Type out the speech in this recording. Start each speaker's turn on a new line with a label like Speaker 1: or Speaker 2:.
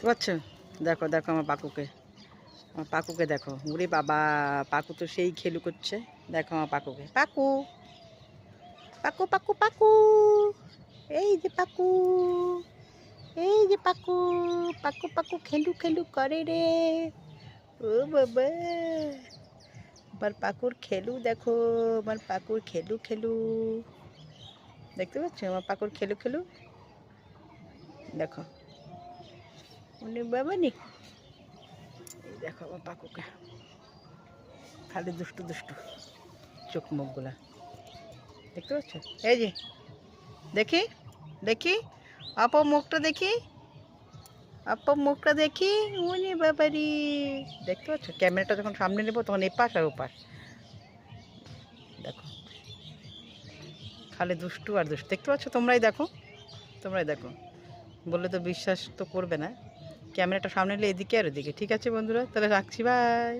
Speaker 1: পাচ্ছ? দেখো দেখো আমার পাকুকে দেখো। ওরে বাবা, পাকু তো সেই খেলু করছে। দেখো আমার পাকুকে, পাকু পাকু পাকু পাকু, এই যে পাকু, এই যে পাকু, পাকু পাকু খেলু খেলু করে রে। ও বাবা, আমার পাকুর খেলু দেখো, আমার পাকুর খেলু খেলু। দেখতে পাচ্ছ আমার পাকুর খেলু খেলু? দেখো, উনি বাবা নি, এই দেখো আমার পাকুকে, খালি দুষ্টু দুষ্টু চোখ মুখগুলা। দেখতে পাচ্ছ? এই যে দেখি, দেখি আপা মুখটা দেখি, আপা মুখটা দেখি। উনি বাবারি, দেখতে পাচ্ছ? ক্যামেরাটা যখন সামনে নেবো তখন এপাশ আর ওপাশ। দেখো, খালি দুষ্টু আর দুষ্টু। দেখতে পাচ্ছ? তোমরাই দেখো, তোমরাই দেখো। বললে তো বিশ্বাস তো করবে না। ক্যামেরাটা সামনে নিলে এদিকে আর ওদিকে। ঠিক আছে বন্ধুরা, তাহলে রাখছি, বাই।